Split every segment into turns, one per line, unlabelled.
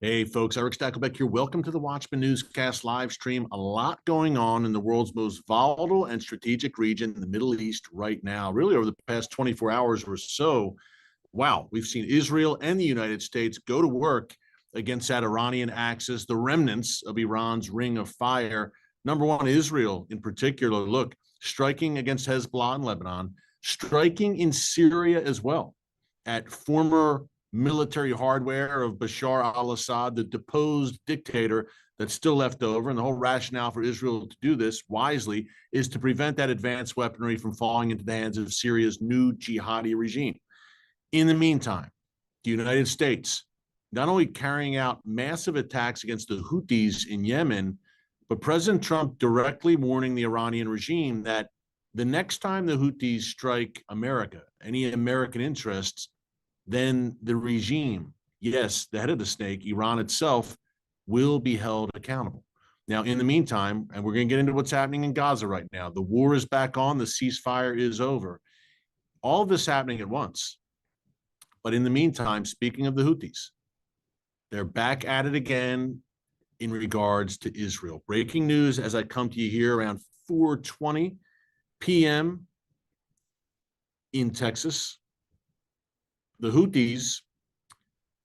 Hey, folks, Erick Stakelbeck here. Welcome to the Watchman Newscast live stream. A lot going on in the world's most volatile and strategic region, the Middle East, right now. Really, over the past 24 hours or so, wow, we've seen Israel and the United States go to work against that Iranian axis, the remnants of Iran's ring of fire. Number one, Israel in particular, look, striking against Hezbollah in Lebanon, striking in Syria as well at former military hardware of Bashar al-Assad, the deposed dictator that's still left over. And the whole rationale for Israel to do this wisely is to prevent that advanced weaponry from falling into the hands of Syria's new jihadi regime. In the meantime, the United States not only carrying out massive attacks against the Houthis in Yemen, but President Trump directly warning the Iranian regime that the next time the Houthis strike America, any American interests, then the regime, yes, the head of the snake, Iran itself, will be held accountable. Now, in the meantime, and we're going to get into what's happening in Gaza right now, the war is back on, the ceasefire is over. All of this happening at once. But in the meantime, speaking of the Houthis, they're back at it again in regards to Israel. Breaking news as I come to you here around 4:20 p.m. in Texas. The Houthis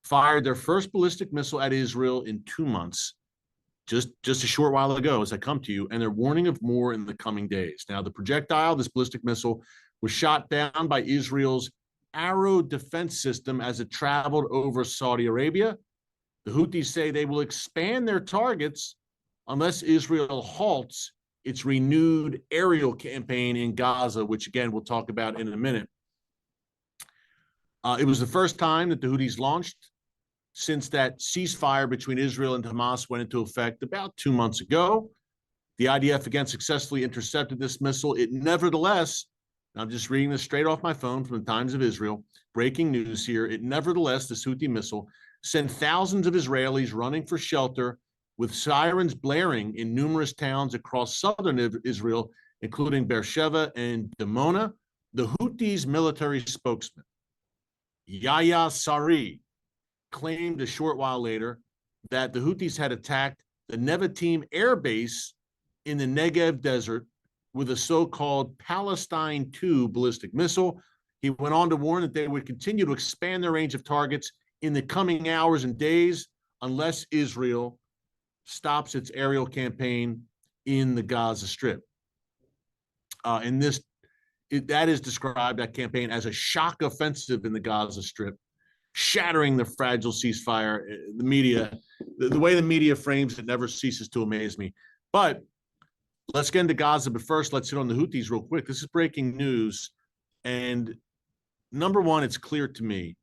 fired their first ballistic missile at Israel in 2 months, just a short while ago as I come to you, and they're warning of more in the coming days. Now, the projectile, this ballistic missile, was shot down by Israel's Arrow defense system as it traveled over Saudi Arabia. The Houthis say they will expand their targets unless Israel halts its renewed aerial campaign in Gaza, which, again, we'll talk about in a minute. It was the first time that the Houthis launched since that ceasefire between Israel and Hamas went into effect about 2 months ago. The IDF again successfully intercepted this missile. It nevertheless, I'm just reading this straight off my phone from the Times of Israel, breaking news here. It nevertheless, this Houthi missile sent thousands of Israelis running for shelter with sirens blaring in numerous towns across southern Israel, including Beersheba and Dimona. The Houthis' military spokesman, Yahya Sari, claimed a short while later that the Houthis had attacked the Nevatim air base in the Negev desert with a so-called Palestine II ballistic missile. He went on to warn that they would continue to expand their range of targets in the coming hours and days unless Israel stops its aerial campaign in the Gaza Strip. That is described, that campaign, as a shock offensive in the Gaza Strip, shattering the fragile ceasefire. The media, the way the media frames it never ceases to amaze me. But let's get into Gaza. But first, let's hit on the Houthis real quick. This is breaking news. And number one, it's clear to me,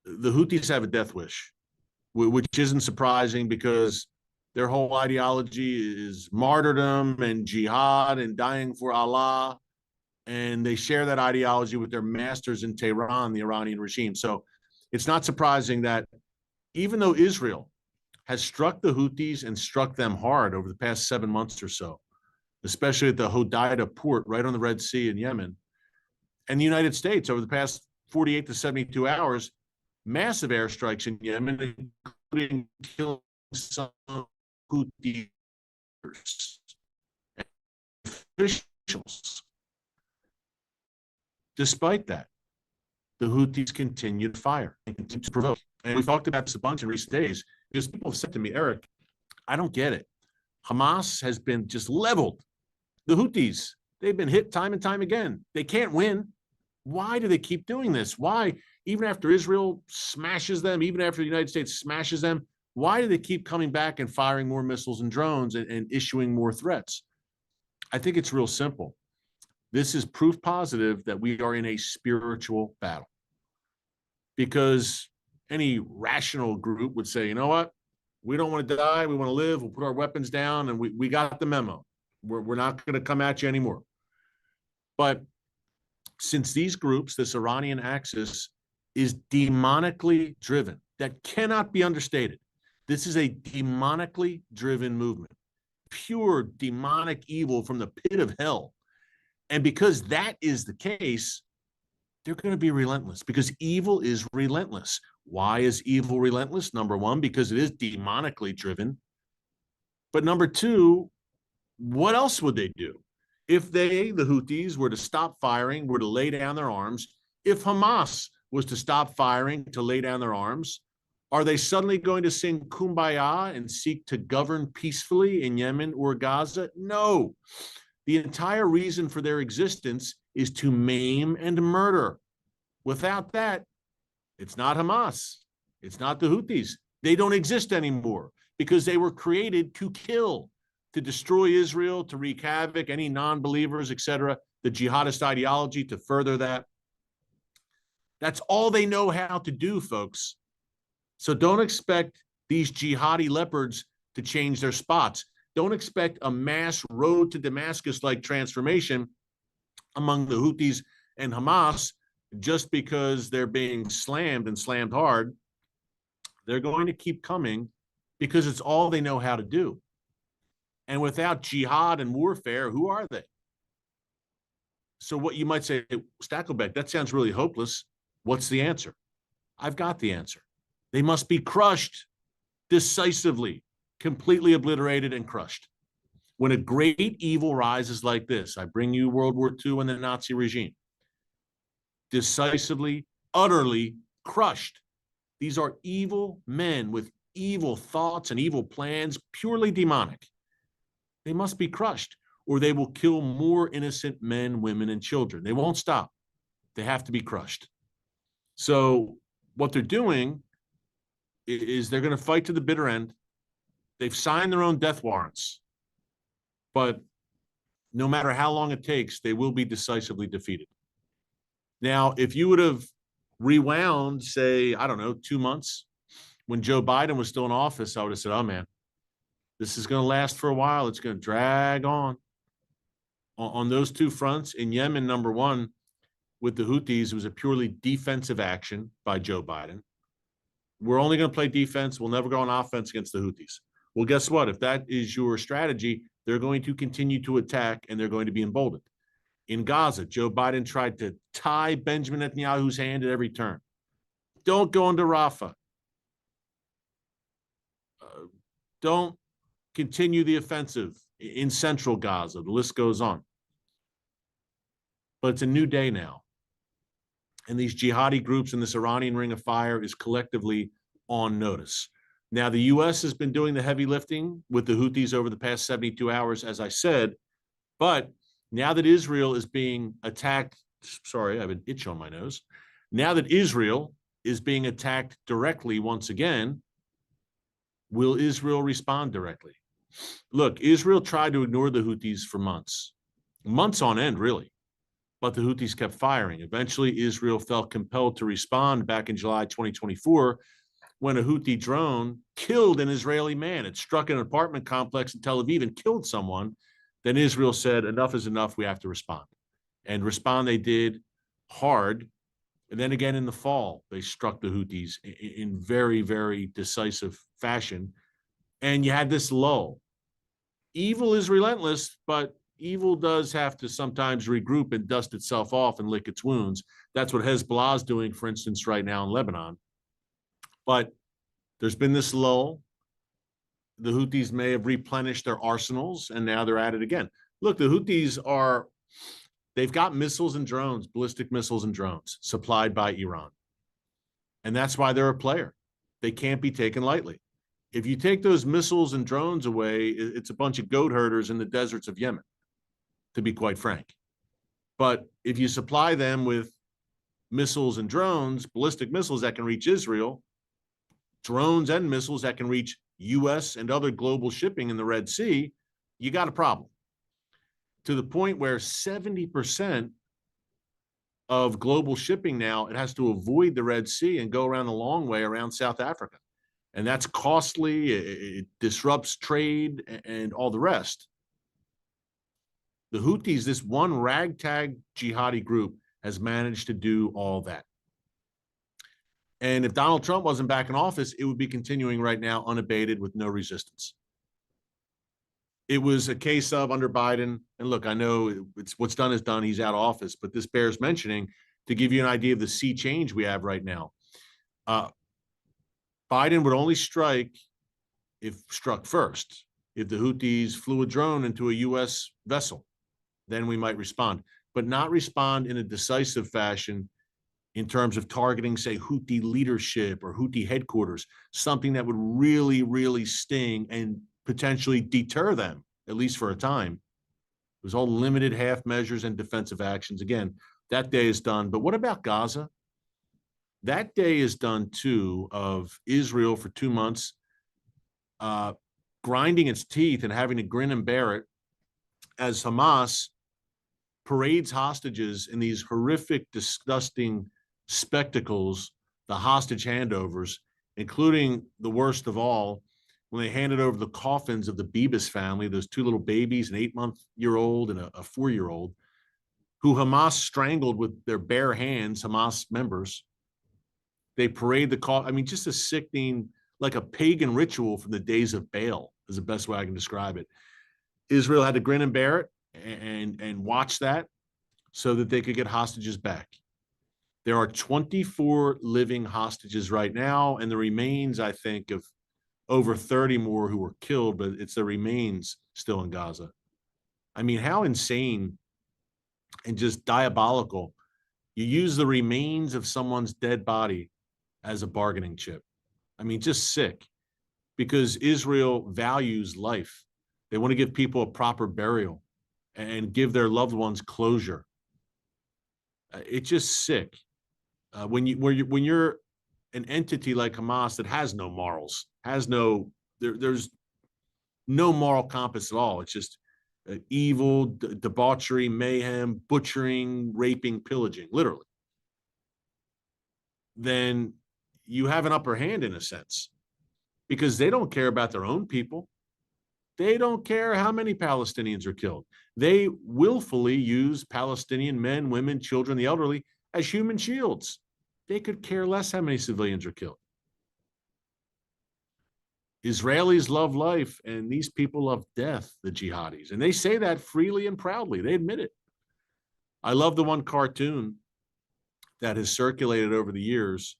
the Houthis have a death wish, which isn't surprising because their whole ideology is martyrdom and jihad and dying for Allah. And they share that ideology with their masters in Tehran, the Iranian regime. So it's not surprising that even though Israel has struck the Houthis and struck them hard over the past 7 months or so, especially at the Hodeidah port right on the Red Sea in Yemen, and the United States over the past 48 to 72 hours, massive airstrikes in Yemen, including killing some Houthi officials. Despite that, the Houthis continue to fire and continue to provoke. And we've talked about this a bunch in recent days because people have said to me, Eric, I don't get it. Hamas has been just leveled. The Houthis, they've been hit time and time again. They can't win. Why do they keep doing this? Why, even after Israel smashes them, even after the United States smashes them, why do they keep coming back and firing more missiles and drones and issuing more threats? I think it's real simple. This is proof positive that we are in a spiritual battle. Because any rational group would say, you know what? We don't want to die. We want to live. We'll put our weapons down, and we got the memo. We're not going to come at you anymore. But since these groups, this Iranian axis, is demonically driven, that cannot be understated. This is a demonically driven movement, pure demonic evil from the pit of hell. And because that is the case, they're going to be relentless because evil is relentless. Why is evil relentless? Number one, because it is demonically driven. But number two, what else would they do? If they, the Houthis, were to stop firing, were to lay down their arms, if Hamas was to stop firing, to lay down their arms, are they suddenly going to sing Kumbaya and seek to govern peacefully in Yemen or Gaza? No. The entire reason for their existence is to maim and murder. Without that, it's not Hamas. It's not the Houthis. They don't exist anymore because they were created to kill, to destroy Israel, to wreak havoc, any non-believers, etc., the jihadist ideology, to further that. That's all they know how to do, folks. So don't expect these jihadi leopards to change their spots. Don't expect a mass road to Damascus-like transformation among the Houthis and Hamas just because they're being slammed and slammed hard. They're going to keep coming because it's all they know how to do. And without jihad and warfare, who are they? So what you might say, Stakelbeck, that sounds really hopeless. What's the answer? I've got the answer. They must be crushed decisively, completely obliterated and crushed. When a great evil rises like this, I bring you World War II and the Nazi regime, decisively, utterly crushed. These are evil men with evil thoughts and evil plans, purely demonic. They must be crushed, or they will kill more innocent men, women, and children. They won't stop. They have to be crushed. So what they're doing is they're going to fight to the bitter end. They've signed their own death warrants. But no matter how long it takes, they will be decisively defeated. Now, if you would have rewound, say, I don't know, 2 months, when Joe Biden was still in office, I would have said, oh, man, this is going to last for a while. It's going to drag on. On those two fronts, in Yemen, number one, with the Houthis, it was a purely defensive action by Joe Biden. We're only going to play defense. We'll never go on offense against the Houthis. Well, guess what? If that is your strategy, they're going to continue to attack and they're going to be emboldened. In Gaza, Joe Biden tried to tie Benjamin Netanyahu's hand at every turn. Don't go into Rafah. Don't continue the offensive in central Gaza. The list goes on. But it's a new day now. And these jihadi groups in this Iranian ring of fire is collectively on notice. Now, the U.S. has been doing the heavy lifting with the Houthis over the past 72 hours, as I said. But now that Israel is being attacked, sorry, I have an itch on my nose. Now that Israel is being attacked directly once again, will Israel respond directly? Look, Israel tried to ignore the Houthis for months on end, really. But the Houthis kept firing. Eventually, Israel felt compelled to respond back in July 2024 when a Houthi drone killed an Israeli man. It struck an apartment complex in Tel Aviv and killed someone. Then Israel said, enough is enough. We have to respond. And respond they did hard. And then again in the fall, they struck the Houthis in very, very decisive fashion. And you had this lull. Evil is relentless, but evil does have to sometimes regroup and dust itself off and lick its wounds. That's what Hezbollah is doing, for instance, right now in Lebanon. But there's been this lull. The Houthis may have replenished their arsenals, and now they're at it again. Look, the Houthis they've got missiles and drones, ballistic missiles and drones supplied by Iran. And that's why they're a player. They can't be taken lightly. If you take those missiles and drones away, it's a bunch of goat herders in the deserts of Yemen, to be quite frank. But if you supply them with missiles and drones, ballistic missiles that can reach Israel, drones and missiles that can reach U.S. and other global shipping in the Red Sea, you got a problem. To the point where 70% of global shipping now, it has to avoid the Red Sea and go around the long way around South Africa. And that's costly, it disrupts trade and all the rest. The Houthis, this one ragtag jihadi group, has managed to do all that. And if Donald Trump wasn't back in office, it would be continuing right now unabated with no resistance. It was a case of under Biden, and look, I know it's what's done is done. He's out of office, but this bears mentioning to give you an idea of the sea change we have right now. Biden would only strike if struck first. If the Houthis flew a drone into a U.S. vessel, then we might respond, but not respond in a decisive fashion in terms of targeting, say, Houthi leadership or Houthi headquarters, something that would really, really sting and potentially deter them, at least for a time. It was all limited half measures and defensive actions. Again, that day is done. But what about Gaza? That day is done too, of Israel for 2 months grinding its teeth and having to grin and bear it as Hamas parades hostages in these horrific, disgusting spectacles, the hostage handovers, including the worst of all, when they handed over the coffins of the Bibas family, those 2 little babies, an 8-month-old and a 4-year-old, who Hamas strangled with their bare hands, Hamas members. They parade the coffin. I mean, just a sickening, like a pagan ritual from the days of Baal is the best way I can describe it. Israel had to grin and bear it and watch that so that they could get hostages back. There are 24 living hostages right now, and the remains, I think, of over 30 more who were killed, but it's the remains still in Gaza. I mean, how insane and just diabolical. You use the remains of someone's dead body as a bargaining chip. I mean, just sick, because Israel values life. They want to give people a proper burial and give their loved ones closure. It's just sick. When you're an entity like Hamas that has no morals, there's no moral compass at all. It's just evil, debauchery, mayhem, butchering, raping, pillaging, literally. Then you have an upper hand in a sense, because they don't care about their own people. They don't care how many Palestinians are killed. They willfully use Palestinian men, women, children, the elderly as human shields. They could care less how many civilians are killed. Israelis love life, and these people love death, the jihadis. And they say that freely and proudly. They admit it. I love the one cartoon that has circulated over the years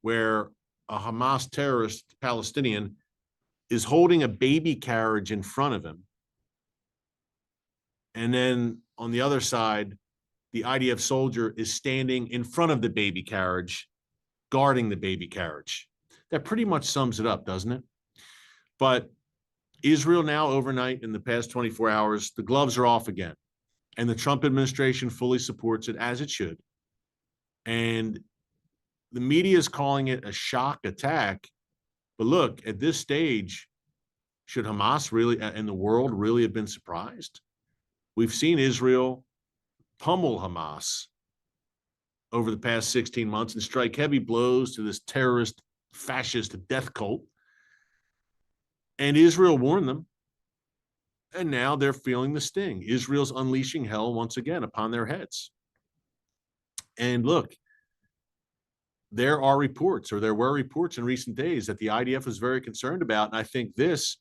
where a Hamas terrorist Palestinian is holding a baby carriage in front of him. And then on the other side, the IDF soldier is standing in front of the baby carriage, guarding the baby carriage. That pretty much sums it up, doesn't it? But Israel now, overnight, in the past 24 hours, the gloves are off again. And the Trump administration fully supports it, as it should. And the media is calling it a shock attack. But look, at this stage, should Hamas really and the world really have been surprised? We've seen Israel pummel Hamas over the past 16 months and strike heavy blows to this terrorist, fascist death cult. And Israel warned them. And now they're feeling the sting. Israel's unleashing hell once again upon their heads. And look, there were reports in recent days that the IDF was very concerned about. And I think this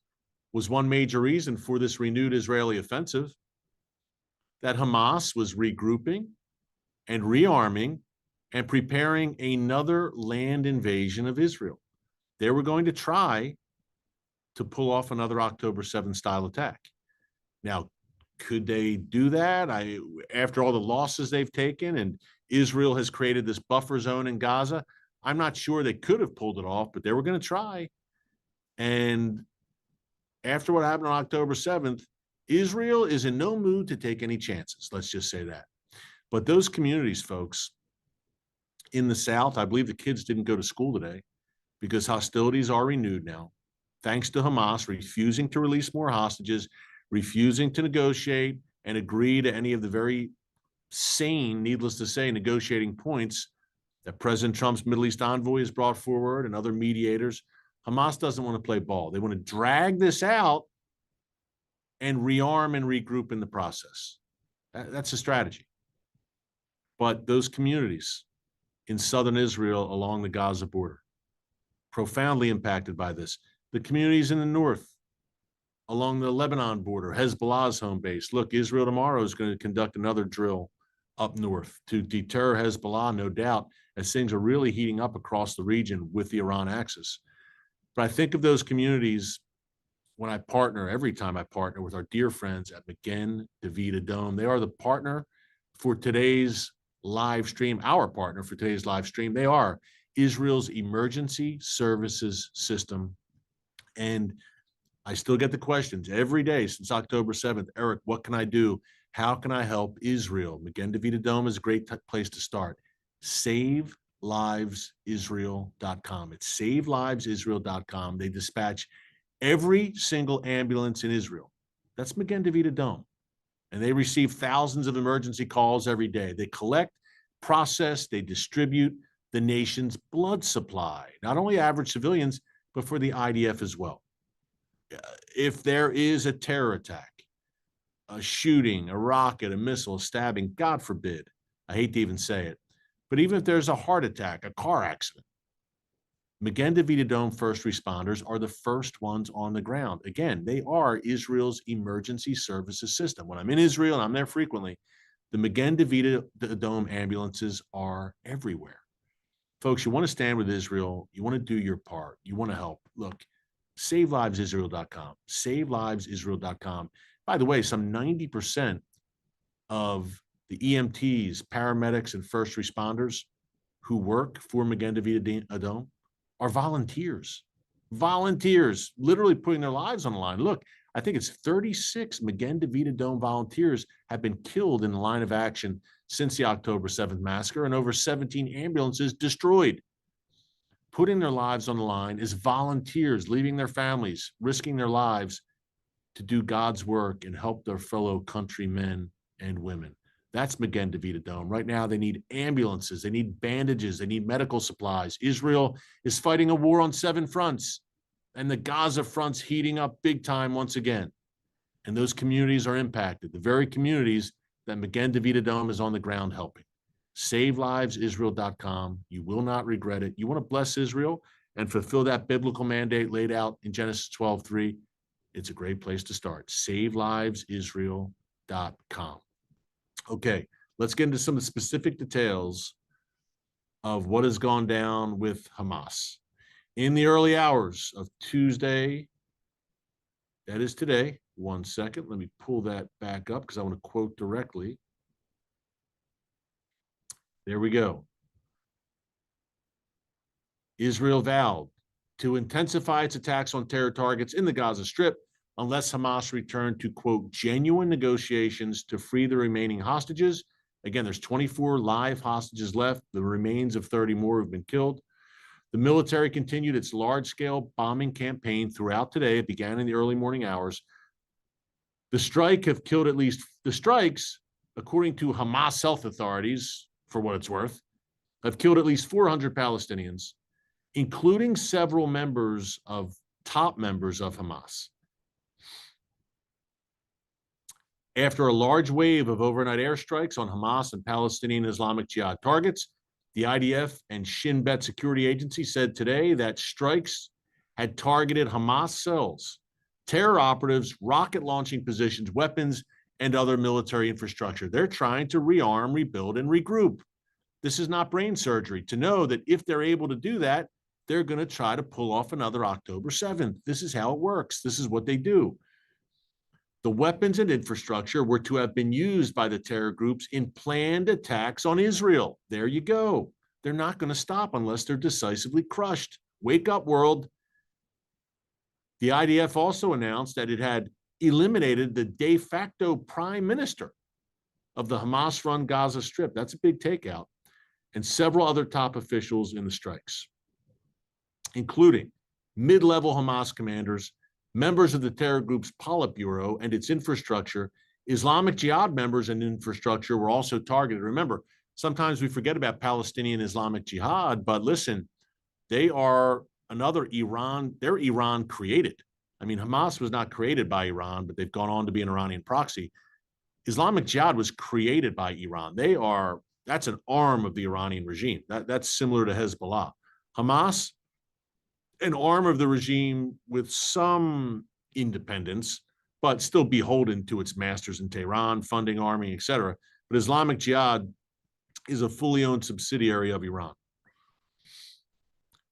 was one major reason for this renewed Israeli offensive, that Hamas was regrouping and rearming and preparing another land invasion of Israel. They were going to try to pull off another October 7th style attack. Now, could they do that? After all the losses they've taken and Israel has created this buffer zone in Gaza, I'm not sure they could have pulled it off, but they were going to try. And after what happened on October 7th, Israel is in no mood to take any chances. Let's just say that. But those communities, folks, in the South, I believe the kids didn't go to school today because hostilities are renewed now, thanks to Hamas refusing to release more hostages, refusing to negotiate and agree to any of the very sane, needless to say, negotiating points that President Trump's Middle East envoy has brought forward and other mediators. Hamas doesn't want to play ball. They want to drag this out and rearm and regroup in the process. That's a strategy. But those communities in southern Israel along the Gaza border, profoundly impacted by this. The communities in the north, along the Lebanon border, Hezbollah's home base. Look, Israel tomorrow is going to conduct another drill up north to deter Hezbollah, no doubt, as things are really heating up across the region with the Iran axis. But I think of those communities when I partner, every time I partner with our dear friends at Magen David Adom. They are the partner for today's live stream, our partner for today's live stream. They are Israel's emergency services system. And I still get the questions every day since October 7th. Erick, what can I do? How can I help Israel? Magen David Adom is a great place to start. SaveLivesIsrael.com. It's SaveLivesIsrael.com. They dispatch every single ambulance in Israel. That's Magen David Adom. And they receive thousands of emergency calls every day. They collect, process, they distribute the nation's blood supply, not only average civilians, but for the IDF as well. If there is a terror attack, a shooting, a rocket, a missile, a stabbing, God forbid, I hate to even say it, but even if there's a heart attack, a car accident, Magen David Adom first responders are the first ones on the ground. Again, they are Israel's emergency services system. When I'm in Israel, and I'm there frequently, the Magen David Adom ambulances are everywhere. Folks, you want to stand with Israel. You want to do your part. You want to help. Look, SaveLivesIsrael.com. SaveLivesIsrael.com. By the way, some 90% of the EMTs, paramedics, and first responders who work for Magen David Adom are volunteers, literally putting their lives on the line. Look, I think it's 36 Magen David Adom volunteers have been killed in the line of action since the October 7th massacre, and over 17 ambulances destroyed. Putting their lives on the line is volunteers leaving their families, risking their lives to do God's work and help their fellow countrymen and women. That's Magen David Adom. Right now, they need ambulances, they need bandages, they need medical supplies. Israel is fighting a war on 7 fronts, and the Gaza front's heating up big time once again. And those communities are impacted, the very communities that Magen David Adom is on the ground helping. SaveLivesIsrael.com. You will not regret it. You want to bless Israel and fulfill that biblical mandate laid out in Genesis 12:3. It's a great place to start. SaveLivesIsrael.com. Okay, let's get into some of the specific details of what has gone down with Hamas. In the early hours of Tuesday, that is today, 1 second, let me pull that back up because I want to quote directly. There we go. Israel vowed to intensify its attacks on terror targets in the Gaza Strip unless Hamas returned to, quote, genuine negotiations to free the remaining hostages. Again, there's 24 live hostages left. The remains of 30 more have been killed. The military continued its large-scale bombing campaign throughout today. It began in the early morning hours. The strikes, according to Hamas health authorities, for what it's worth, have killed at least 400 Palestinians, including several top members of Hamas. After a large wave of overnight airstrikes on Hamas and Palestinian Islamic Jihad targets, the IDF and Shin Bet security agency said today that strikes had targeted Hamas cells, terror operatives, rocket launching positions, weapons, and other military infrastructure. They're trying to rearm, rebuild, and regroup. This is not brain surgery to know that if they're able to do that, they're going to try to pull off another October 7th. This is how it works. This is what they do. The weapons and infrastructure were to have been used by the terror groups in planned attacks on Israel. There you go. They're not going to stop unless they're decisively crushed. Wake up, world. The IDF also announced that it had eliminated the de facto prime minister of the Hamas-run Gaza Strip. That's a big takeout. And several other top officials in the strikes, including mid-level Hamas commanders, members of the terror group's Politburo and its infrastructure. Islamic Jihad members and infrastructure were also targeted. Remember, sometimes we forget about Palestinian Islamic Jihad, but listen, they are another Iran. They're Iran created. I mean, Hamas was not created by Iran, but they've gone on to be an Iranian proxy. Islamic Jihad was created by Iran. That's an arm of the Iranian regime. That's similar to Hezbollah. Hamas, an arm of the regime with some independence, but still beholden to its masters in Tehran, funding army, etc. But Islamic Jihad is a fully owned subsidiary of Iran.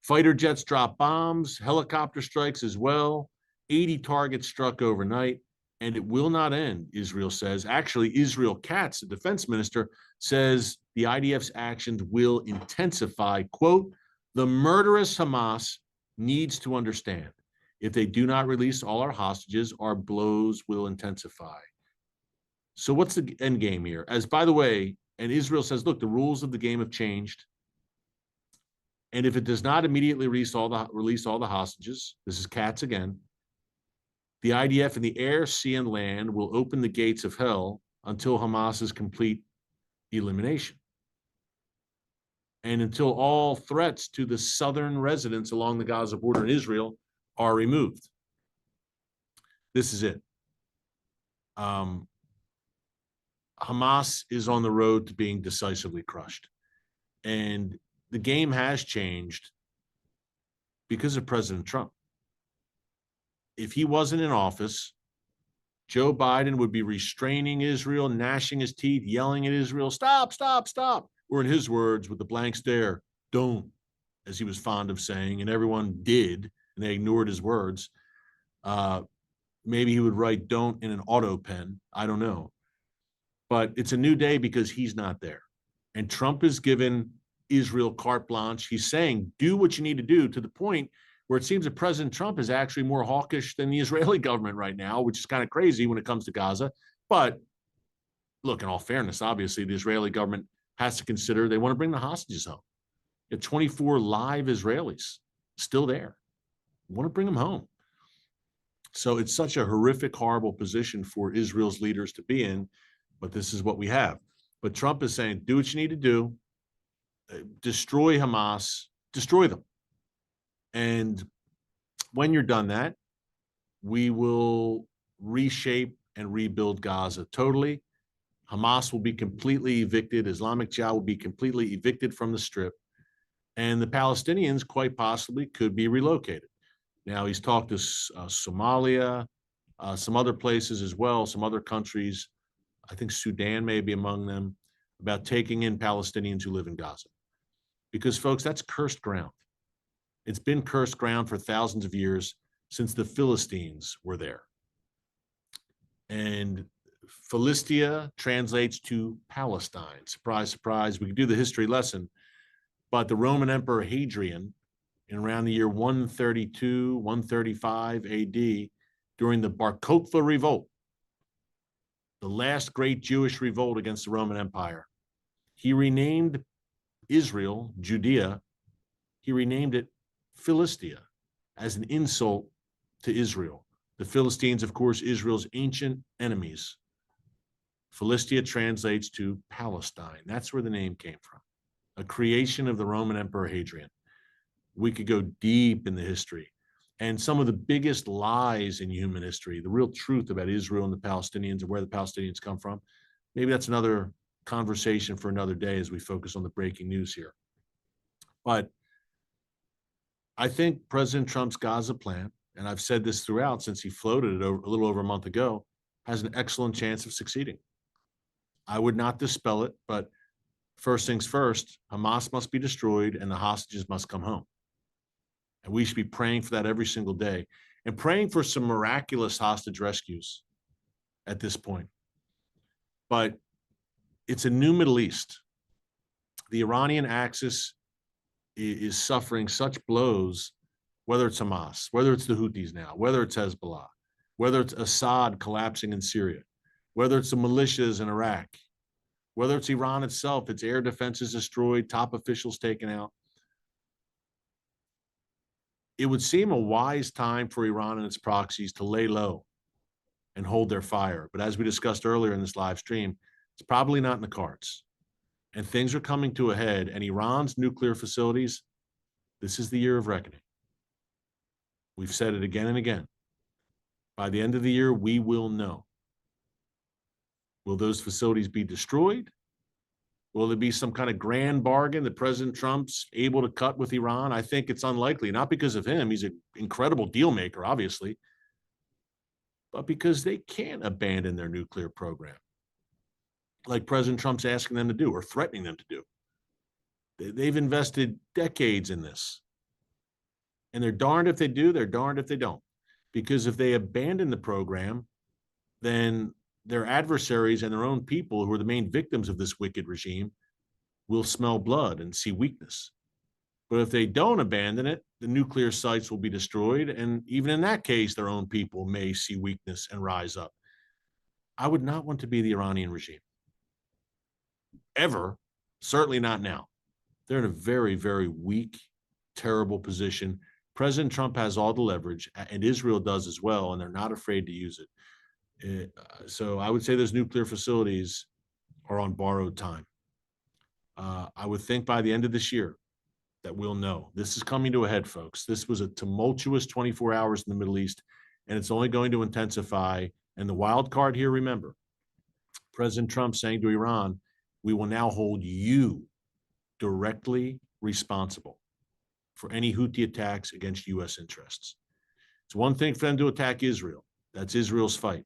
Fighter jets drop bombs, helicopter strikes as well. 80 targets struck overnight, and it will not end, Israel says. Actually, Israel Katz, the defense minister, says the IDF's actions will intensify. Quote, the murderous Hamas needs to understand if they do not release all our hostages, our blows will intensify. So what's the end game here? As by the way, and Israel says, look, the rules of the game have changed. And if it does not immediately release all the hostages, this is Katz again, the IDF in the air, sea, and land will open the gates of hell until Hamas's complete elimination. And until all threats to the southern residents along the Gaza border in Israel are removed. This is it. Hamas is on the road to being decisively crushed. And the game has changed because of President Trump. If he wasn't in office, Joe Biden would be restraining Israel, gnashing his teeth, yelling at Israel, stop, stop, stop. Or in his words, with the blank stare, don't, as he was fond of saying, and everyone did, and they ignored his words. Maybe he would write don't in an auto pen. I don't know. But it's a new day because he's not there. And Trump has given Israel carte blanche. He's saying, do what you need to do, to the point where it seems that President Trump is actually more hawkish than the Israeli government right now, which is kind of crazy when it comes to Gaza. But look, in all fairness, obviously, the Israeli government has to consider they want to bring the hostages home. You have 24 live Israelis still there. They want to bring them home. So it's such a horrific, horrible position for Israel's leaders to be in, but this is what we have. But Trump is saying, do what you need to do, destroy Hamas, destroy them. And when you're done that, we will reshape and rebuild Gaza totally. Hamas will be completely evicted. Islamic Jihad will be completely evicted from the Strip. And the Palestinians quite possibly could be relocated. Now, he's talked to Somalia, some other places as well, some other countries. I think Sudan may be among them, about taking in Palestinians who live in Gaza. Because, folks, that's cursed ground. It's been cursed ground for thousands of years since the Philistines were there. And Philistia translates to Palestine. Surprise, surprise. We could do the history lesson. But the Roman Emperor Hadrian, in around the year 132, 135 AD, during the Bar Kokhba revolt, the last great Jewish revolt against the Roman Empire, he renamed Israel, Judea, he renamed it Philistia as an insult to Israel. The Philistines, of course, Israel's ancient enemies. Philistia translates to Palestine. That's where the name came from, a creation of the Roman Emperor Hadrian. We could go deep in the history. And some of the biggest lies in human history, the real truth about Israel and the Palestinians and where the Palestinians come from, maybe that's another conversation for another day as we focus on the breaking news here. But I think President Trump's Gaza plan, and I've said this throughout since he floated it a little over a month ago, has an excellent chance of succeeding. I would not dispel it, but first things first, Hamas must be destroyed and the hostages must come home. And we should be praying for that every single day and praying for some miraculous hostage rescues at this point. But it's a new Middle East. The Iranian axis is suffering such blows, whether it's Hamas, whether it's the Houthis now, whether it's Hezbollah, whether it's Assad collapsing in Syria, whether it's the militias in Iraq, whether it's Iran itself, its air defenses destroyed, top officials taken out. It would seem a wise time for Iran and its proxies to lay low and hold their fire. But as we discussed earlier in this live stream, it's probably not in the cards. And things are coming to a head. And Iran's nuclear facilities, this is the year of reckoning. We've said it again and again. By the end of the year, we will know. Will those facilities be destroyed? Will there be some kind of grand bargain that President Trump's able to cut with Iran? I think it's unlikely, not because of him. He's an incredible deal maker, obviously, but because they can't abandon their nuclear program like President Trump's asking them to do or threatening them to do. They've invested decades in this. And they're darned if they do, they're darned if they don't. Because if they abandon the program, then their adversaries and their own people, who are the main victims of this wicked regime, will smell blood and see weakness. But if they don't abandon it, the nuclear sites will be destroyed. And even in that case, their own people may see weakness and rise up. I would not want to be the Iranian regime. Ever. Certainly not now. They're in a very, very weak, terrible position. President Trump has all the leverage, and Israel does as well, and they're not afraid to use it. So I would say those nuclear facilities are on borrowed time. I would think by the end of this year that we'll know. This is coming to a head, folks. This was a tumultuous 24 hours in the Middle East, and it's only going to intensify. And the wild card here, remember, President Trump saying to Iran, we will now hold you directly responsible for any Houthi attacks against U.S. interests. It's one thing for them to attack Israel. That's Israel's fight.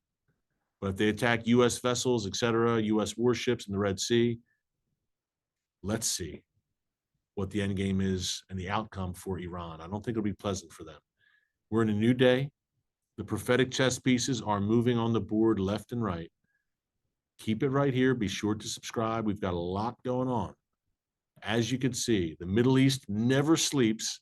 But if they attack U.S. vessels, et cetera, U.S. warships in the Red Sea, let's see what the end game is and the outcome for Iran. I don't think it'll be pleasant for them. We're in a new day. The prophetic chess pieces are moving on the board left and right. Keep it right here. Be sure to subscribe. We've got a lot going on. As you can see, the Middle East never sleeps,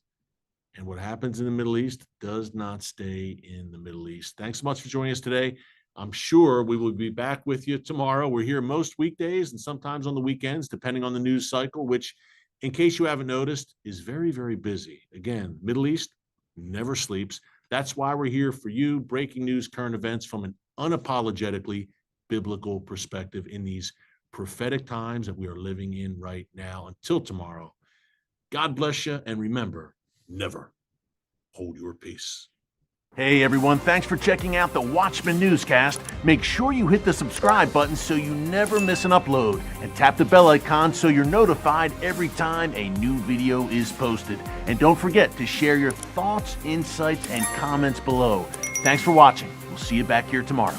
and what happens in the Middle East does not stay in the Middle East. Thanks so much for joining us today. I'm sure we will be back with you tomorrow. We're here most weekdays and sometimes on the weekends, depending on the news cycle, which, in case you haven't noticed, is very, very busy. Again, Middle East never sleeps. That's why we're here for you, breaking news, current events from an unapologetically biblical perspective in these prophetic times that we are living in right now. Until tomorrow, God bless you, and remember, never hold your peace.
Hey everyone, thanks for checking out the Watchman Newscast. Make sure you hit the subscribe button so you never miss an upload, and tap the bell icon so you're notified every time a new video is posted. And don't forget to share your thoughts, insights, and comments below. Thanks for watching. We'll see you back here tomorrow.